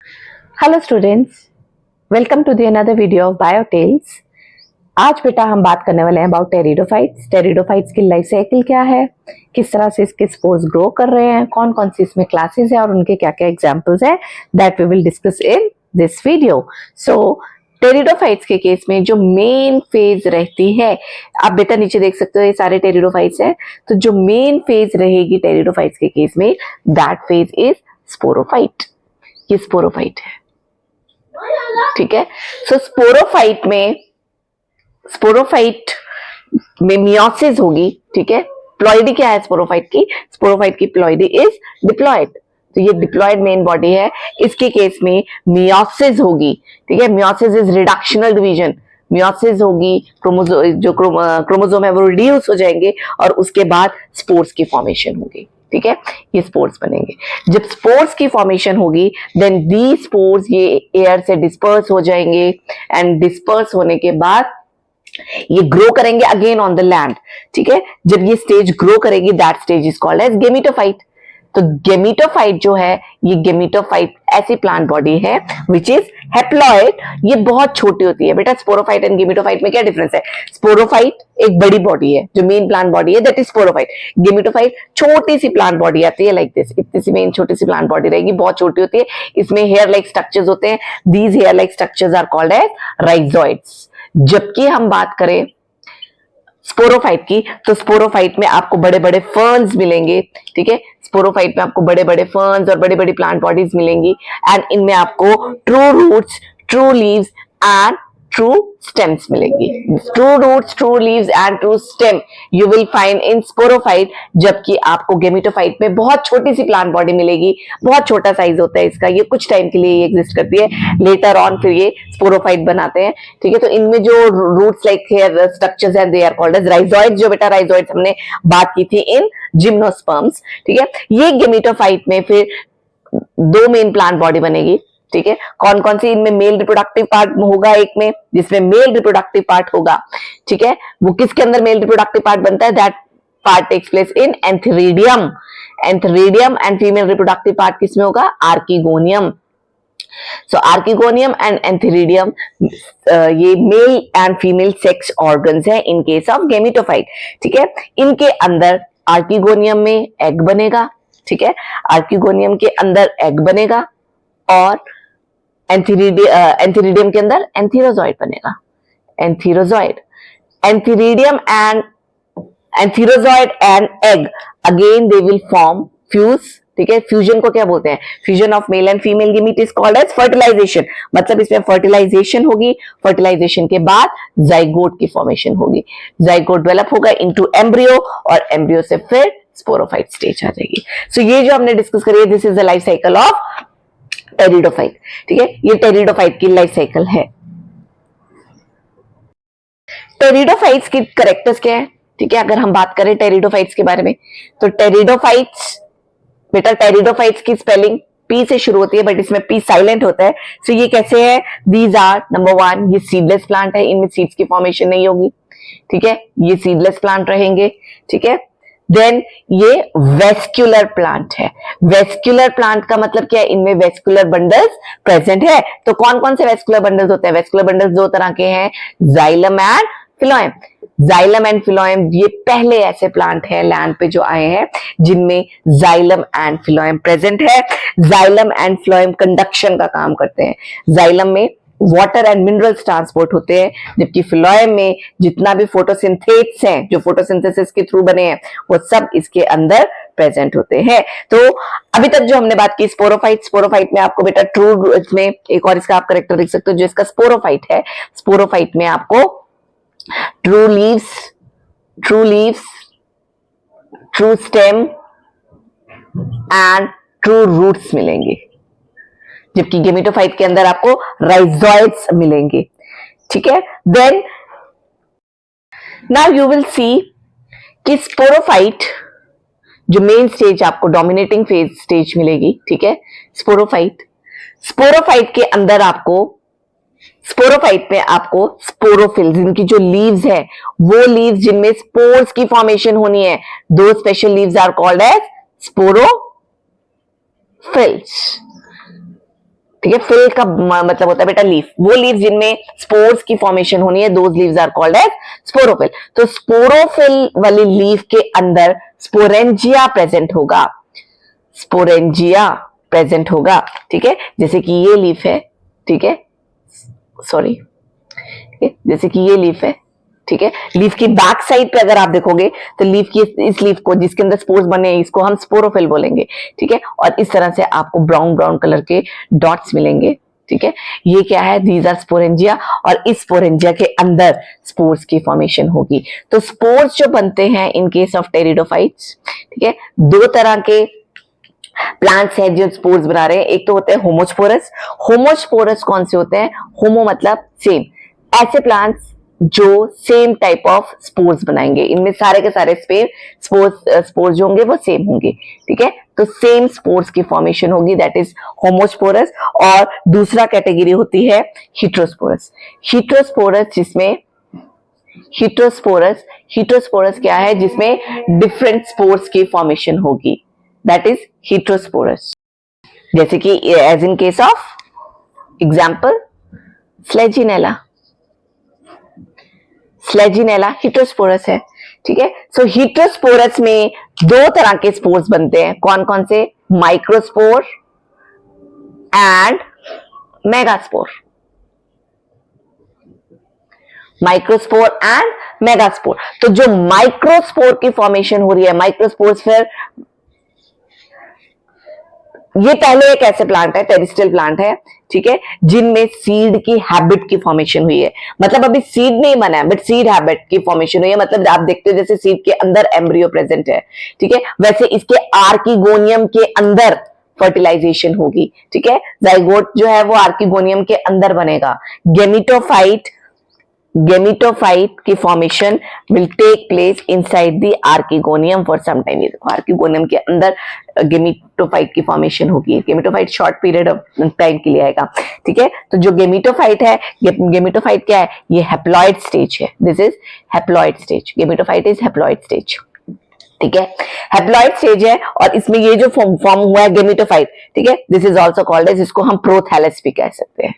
Hello students, welcome to the another video of Biotales. आज बेटा हम बात करने वाले हैं अबाउट टेरिडोफाइट्स। टेरिडोफाइट्स की लाइफ साइकिल क्या है, किस तरह से इसके स्पोर्स ग्रो कर रहे हैं, कौन कौन सी इसमें क्लासेस है और उनके क्या क्या एग्जांपल्स हैं, that we will discuss in this video. So pteridophytes के केस में जो मेन फेज रहती है, आप बेटा नीचे देख सकते हो ये सारे टेरिडोफाइट्स हैं, तो जो मेन फेज रहेगी टेरिडोफाइट्स के केस में, दैट फेज इज स्पोरोफाइट। ये स्पोरोफाइट है, ठीक है। सो स्पोरोफाइट में मियोसिस होगी, ठीक है। प्लॉइडी क्या है स्पोरोफाइट की? स्पोरोफाइट की प्लॉइडी इज डिप्लॉयड, तो ये डिप्लॉयड मेन बॉडी है। इसके केस में मियोसिस होगी, ठीक है। Meiosis is reductional division. Meiosis होगी, क्रोमोसोम है वो रिड्यूस हो जाएंगे और उसके बाद स्पोर्स की फॉर्मेशन होगी, ठीक है। ये स्पोर्स बनेंगे। जब स्पोर्स की फॉर्मेशन होगी देन दी स्पोर्स ये एयर से डिस्पर्स हो जाएंगे एंड डिस्पर्स होने के बाद ये ग्रो करेंगे अगेन ऑन द लैंड, ठीक है। जब ये स्टेज ग्रो करेगी that stage is called as gametophyte. तो गेमिटोफाइट जो है, ये गेमिटोफाइट ऐसी प्लांट बॉडी है विच इज हैप्लॉइड। ये बहुत छोटी होती है बेटा। स्पोरोफाइट एंड गेमिटोफाइट में क्या डिफरेंस है? स्पोरोफाइट एक बड़ी बॉडी है जो मेन प्लांट बॉडी है, दैट इज स्पोरोफाइट। गेमिटोफाइट छोटी सी प्लांट बॉडी आती है लाइक दिस, इतनी सी मेन छोटी सी प्लांट बॉडी रहेगी, बहुत छोटी होती है। इसमें हेयर लाइक स्ट्रक्चर्स होते हैं। These hair like structures are called as rhizoids. जबकि हम बात करें स्पोरोफाइट की, तो स्पोरोफाइट में आपको बड़े बड़े फर्न्स मिलेंगे, ठीक है। स्पोरोफाइट में आपको बड़े बड़े फर्न्स और बड़ी बड़ी प्लांट बॉडीज मिलेंगी एंड इनमें आपको true roots, true leaves and true stems मिलेंगी। True roots, true leaves and true stem you will find in sporophyte, जबकि आपको गेमिटोफाइट में बहुत छोटी सी प्लांट बॉडी मिलेगी। बहुत छोटा साइज होता है इसका, ये कुछ टाइम के लिए एग्जिस्ट करती है, लेटर ऑन फिर ये स्पोरोफाइट बनाते हैं, ठीक है। तो इनमें जो रूट्स लाइक हेयर स्ट्रक्चर्स है they are called as rhizoids. जो बेटा राइजोइड्स हमने बात की थी इन जिम्नोस्पर्म्स, ठीक है। ये गेमिटोफाइट में फिर दो मेन प्लांट बॉडी बनेगी, ठीक है। कौन कौन सी? इनमें मेल रिप्रोडक्टिव पार्ट होगा एक में, जिसमें मेल रिप्रोडक्टिव पार्ट होगा, ठीक है। वो किसके अंदर मेल रिप्रोडक्टिव पार्ट बनता है? That part takes place in antheridium. Antheridium and female reproductive part किसमें होगा? Archegonium. So archegonium and antheridium ये male and female sex organs है इन केस ऑफ गेमिटोफाइट, ठीक है। इनके अंदर आर्किगोनियम में एग बनेगा, ठीक है। आर्किगोनियम के अंदर एग बनेगा और एंथेरिडियम के अंदर एंथीरोजॉइड बनेगा। Antherozoid, antheridium and antherozoid and egg again they will form fuse, ठीक है। फ्यूजन को क्या बोलते हैं? Fusion of male and female gamete is called as fertilisation. मतलब इसमें फर्टिलाइजेशन होगी, फर्टिलाइजेशन के बाद जाइगोट की फॉर्मेशन होगी। जाइगोट डेवलप होगा इनटू एम्ब्रियो और एम्ब्रियो से फिर स्पोरोफाइट स्टेज आ जाएगी। सो ये जो हमने डिस्कस करी है, this is the life cycle of pteridophyte, ठीक है। ये टेरिडोफाइट की लाइफ साइकिल है। टेरिडोफाइट्स की कैरेक्टर्स क्या है, ठीक है। अगर हम बात करें टेरिडोफाइट्स के बारे में, तो टेरिडोफाइट्स बेटा, टेरिडोफाइट्स की स्पेलिंग पी से शुरू होती है बट इसमें पी साइलेंट होता है। सो ये कैसे है? दीज आर नंबर 1, ये सीडलेस प्लांट है, इनमें सीड्स की फॉर्मेशन नहीं होगी, ठीक है। ये सीडलेस प्लांट रहेंगे, ठीक है। देन ये वेस्क्यूलर प्लांट है। वेस्क्यूलर प्लांट का मतलब क्या है? इनमें वेस्क्यूलर बंडल्स प्रेजेंट है। तो कौन कौन से वेस्क्यूलर बंडल्स होते हैं? वेस्क्यूलर बंडल्स दो तरह के हैं, xylem and phloem. Xylem and phloem ये पहले ऐसे प्लांट हैं लैंड पे जो आए हैं जिनमें जाइलम एंड फिलोएम प्रेजेंट है। जाइलम एंड फिलोएम कंडक्शन का काम करते हैं। जाइलम में वाटर एंड मिनरल्स ट्रांसपोर्ट होते हैं, जबकि फिलोएम में जितना भी फोटोसिंथेट्स हैं, जो फोटोसिंथेसिस के थ्रू बने हैं, वो सब इसके अंदर प्रेजेंट होते हैं। तो अभी तक जो हमने बात की स्पोरोफाइट में आपको बेटा ट्रू, इसमें एक और इसका आप करेक्टर देख सकते हो जो इसका स्पोरोफाइट है। स्पोरोफाइट में आपको true leaves, true stem and true roots मिलेंगे, जबकि गेमिटोफाइट के अंदर आपको राइजोइड्स मिलेंगे, ठीक है। Then now you will see कि स्पोरोफाइट जो मेन स्टेज आपको डोमिनेटिंग फेज स्टेज मिलेगी, ठीक है। स्पोरोफाइट के अंदर आपको, स्पोरोफाइट में आपको स्पोरोफिल्स, इनकी जो लीव्स है वो लीव्स जिनमें स्पोर्स की फॉर्मेशन होनी है, दो special leaves are called as sporophylls, ठीक है, फिल का मतलब होता है बेटा लीफ, वो लीफ जिनमें स्पोर्स की फॉर्मेशन होनी है, those leaves are called as sporophyll. तो स्पोरोफिल वाली लीफ के अंदर स्पोरेंजिया प्रेजेंट होगा, स्पोरेंजिया प्रेजेंट होगा। ठीक है, जैसे कि ये लीफ है, ठीक है, सॉरी, जैसे कि ये लीफ है, ठीक है, लीफ की बैक साइड पे अगर आप देखोगे तो लीफ की इस लीफ को जिसके अंदर स्पोर्स बने हैं इसको हम स्पोरोफिल बोलेंगे। ठीक है, और इस तरह से आपको ब्राउन ब्राउन कलर के डॉट्स मिलेंगे। ठीक है, ये क्या है, दीज आर स्पोरेंजिया, और इस स्पोरेंजिया के अंदर स्पोर्स की फॉर्मेशन होगी। तो स्पोर्स जो बनते हैं इन केस ऑफ टेरिडोफाइट्स, ठीक है, दो तरह के प्लांट्स हैं जो स्पोर्स बना रहे हैं। एक तो होते हैं होमोस्पोरस। होमोस्पोरस कौन से होते हैं, होमो मतलब सेम, ऐसे प्लांट्स जो सेम टाइप ऑफ स्पोर्स बनाएंगे, इनमें सारे के सारे स्पोर्स जो होंगे वो सेम होंगे। ठीक है, तो सेम स्पोर्स की फॉर्मेशन होगी, दैट इज होमोस्पोरस। और दूसरा कैटेगरी होती है हीट्रोस्पोरस। हीट्रोस्पोरस जिसमें हीट्रोस्पोरस क्या है, जिसमें डिफरेंट स्पोर्स की फॉर्मेशन होगी, दैट इज हीट्रोस्पोरस। जैसे कि as in case of example Selaginella, Selaginella heterosporous है। ठीक है, सो हीट्रोस्पोरस में दो तरह के स्पोर्स बनते हैं, कौन कौन से, microspore and megaspore, microspore and megaspore. तो जो माइक्रोस्पोर की फॉर्मेशन हो रही है, माइक्रोस्पोर्स फिर ये पहले एक ऐसे प्लांट है, टेरिस्टल प्लांट है, ठीक है, जिनमें सीड की हैबिट की फॉर्मेशन हुई है। मतलब अभी सीड नहीं बना है बट सीड हैबिट की फॉर्मेशन हुई है। मतलब आप देखते हो जैसे सीड के अंदर एम्ब्रियो प्रेजेंट है, ठीक है, वैसे इसके आर्किगोनियम के अंदर फर्टिलाइजेशन होगी। ठीक है, जाइगोट जो है वो आर्किगोनियम के अंदर बनेगा। गेमिटोफाइट की formation will take place inside the archegonium for some time. ये देखो आर्किगोनियम के अंदर गेमिटोफाइट की फॉर्मेशन होगी। Gametophyte short period of time के लिए आएगा। ठीक है, तो जो गेमिटोफाइट है, गेमिटोफाइट क्या है, ये हैप्लॉइड स्टेज है, this is haploid stage, gametophyte is haploid stage. ठीक है, हैप्लॉइड स्टेज है और इसमें ये जो फॉर्म हुआ है गेमिटोफाइट, ठीक है, this is also called as, इसको हम प्रोथैलस भी कह सकते हैं,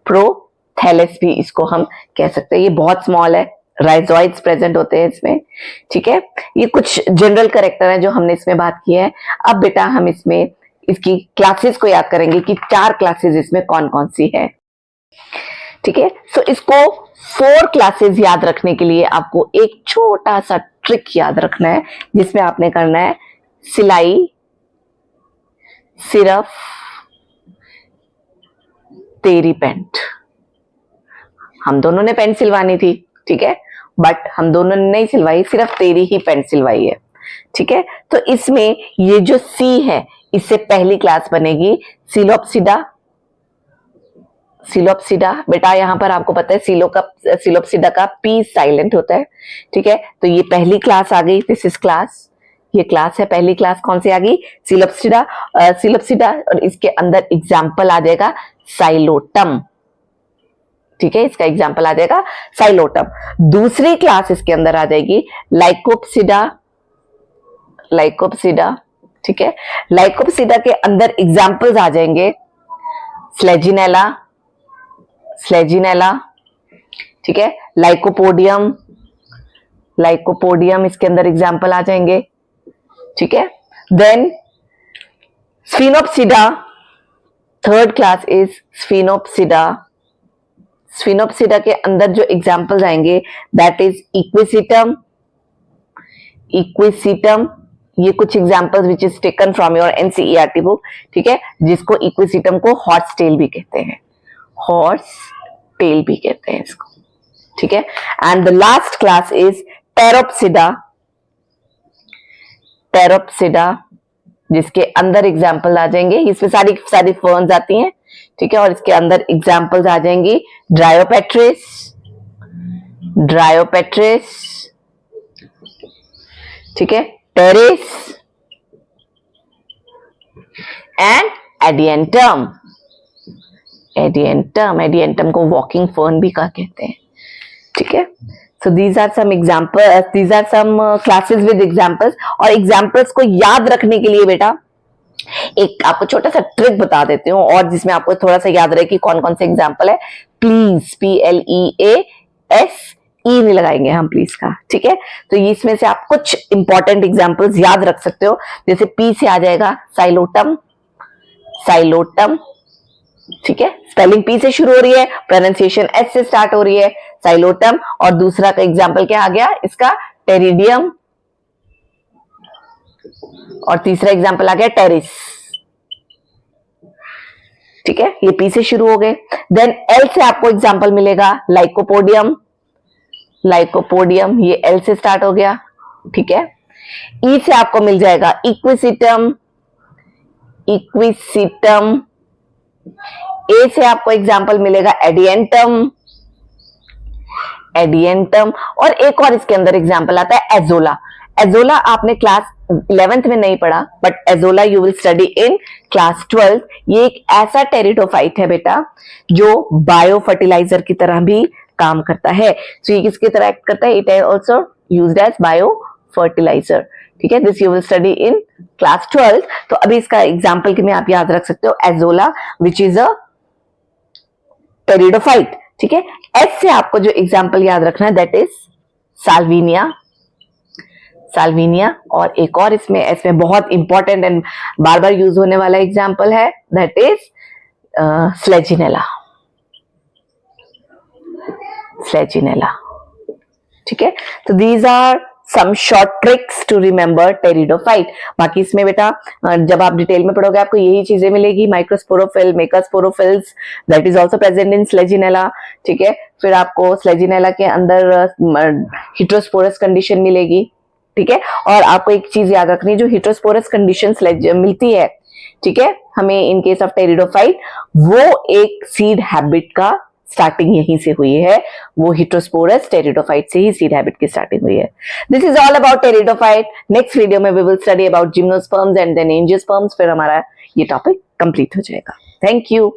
प्रोथैलस भी इसको हम कह सकते हैं। ये बहुत स्मॉल है, राइजोइड्स प्रेजेंट होते हैं इसमें। ठीक है, ये कुछ जनरल कैरेक्टर है जो हमने इसमें बात की है। अब बेटा हम इसमें इसकी क्लासेस को याद करेंगे कि 4 क्लासेस इसमें कौन कौन सी है। ठीक है, सो इसको 4 क्लासेस याद रखने के लिए आपको एक छोटा सा ट्रिक याद रखना है, जिसमें आपने करना है सिलाई, सिर्फ तेरी पैंट। हम दोनों ने पैंट सिलवानी थी, ठीक है, बट हम दोनों ने नहीं सिलवाई, सिर्फ तेरी ही पैंट सिलवाई है। ठीक है, तो इसमें ये जो सी है, इससे पहली क्लास बनेगी सिलोप्सिडा। सिलोप्सिडा बेटा यहां पर आपको पता है सिलोप्सिडा का पी साइलेंट होता है। ठीक है, तो ये पहली क्लास आ गई, दिस इज क्लास, ये क्लास है, पहली क्लास कौन सी आ गई, सिलोप्सिडा। सिलोप्सिडा, और इसके अंदर एग्जाम्पल आ जाएगा साइलोटम। ठीक है, इसका एग्जाम्पल आ जाएगा साइलोटम। दूसरी क्लास इसके अंदर आ जाएगी लाइकोप्सिडा, लाइकोप्सिडा। ठीक है, लाइकोप्सिडा के अंदर एग्जाम्पल्स आ जाएंगे स्लेजिनेला, स्लेजिनेला। ठीक है, लाइकोपोडियम, लाइकोपोडियम इसके अंदर एग्जाम्पल आ जाएंगे। ठीक है, देन स्फिनोप्सिडा, थर्ड क्लास इज स्फिनोप्सिडा। स्फिनोप्सिडा के अंदर जो एग्जाम्पल्स आएंगे दैट इज इक्विसिटम, इक्विसिटम। ये कुछ examples which is taken from your NCERT book. ठीक है, जिसको इक्विसिटम को हॉर्स टेल भी कहते हैं, हॉर्स टेल भी कहते हैं इसको। ठीक है, and the last class is Pteropsida, Pteropsida, जिसके अंदर एग्जाम्पल आ जाएंगे, इसमें सारी सारी फर्न्स आती हैं। ठीक है, और इसके अंदर एग्जाम्पल्स आ जाएंगी ड्रायोपेट्रिस, ड्रायोपेट्रिस। ठीक है, Pteris and Adiantum, Adiantum, Adiantum को वॉकिंग फर्न भी कहा कहते हैं। ठीक है, so these are some example, these are some classes with examples. और एग्जाम्पल्स को याद रखने के लिए बेटा एक आपको छोटा सा ट्रिक बता देती हूँ और जिसमें आपको थोड़ा सा याद रहे कि कौन कौन से एग्जाम्पल है। प्लीज, PLEAS, ई नहीं लगाएंगे हम प्लीज का, ठीक है। तो इसमें से आप कुछ इंपॉर्टेंट एग्जाम्पल्स याद रख सकते हो। जैसे पी से आ जाएगा साइलोटम, साइलोटम, ठीक है। स्पेलिंग पी से शुरू हो रही है, प्रोनाउंसिएशन एस से स्टार्ट हो रही है, साइलोटम। और दूसरा का एग्जाम्पल क्या आ गया इसका, टेरिडियम। और तीसरा एग्जाम्पल आ गया टेरिस, ठीक है। ये पी से शुरू हो गए। देन एल से आपको एग्जाम्पल मिलेगा लाइकोपोडियम, लाइकोपोडियम, ये एल से स्टार्ट हो गया, ठीक है। ई से आपको मिल जाएगा इक्विसिटम, इक्विसिटम। ए से आपको एग्जाम्पल मिलेगा एडियंटम, एडियंटम। और एक और इसके अंदर एग्जाम्पल आता है एजोला। एजोला आपने क्लास 11th में नहीं पढ़ा, but azolla you will study in class 12। ये एक ऐसा टेरिडोफाइट है बेटा जो बायो फर्टिलाइजर की तरह भी काम करता है। तो ये किसकी तरह एक्ट करता है, it is also used as bio fertiliser, ठीक है। This you will study in class 12। तो अभी इसका एग्जाम्पल के में आप याद रख सकते हो azolla which is a pteridophyte, ठीक है। एस से आपको जो एग्जाम्पल याद रखना है दैट इज साल्विनिया, साल्विनिया। और एक और इसमें बहुत important and bar bar use होने वाला एग्जाम्पल है दैट इज स्लेजिनेला, स्लेजिनेला, ठीक है। तो these are some short tricks to remember pteridophyte. बाकी इसमें बेटा जब आप डिटेल में पढ़ोगे आपको यही चीजें मिलेगी, microsporophyll, megasporophylls that is also present in Selaginella, ठीक है। फिर आपको स्लेजिनेला के अंदर हिट्रोस्पोरस कंडीशन मिलेगी, ठीक है। और आपको एक चीज याद रखनी है, जो हिट्रोस्पोरस कंडीशन मिलती है, ठीक है, हमें इन केस ऑफ टेरिडोफाइट, वो एक सीड हैबिट का स्टार्टिंग यहीं से हुई है, वो हिट्रोस्पोरस टेरिडोफाइट से ही सीड हैबिट की स्टार्टिंग हुई है। This is all about pteridophyte. Next video में we will study about gymnosperms and then angiosperms, फिर हमारा ये टॉपिक कंप्लीट हो जाएगा। Thank you.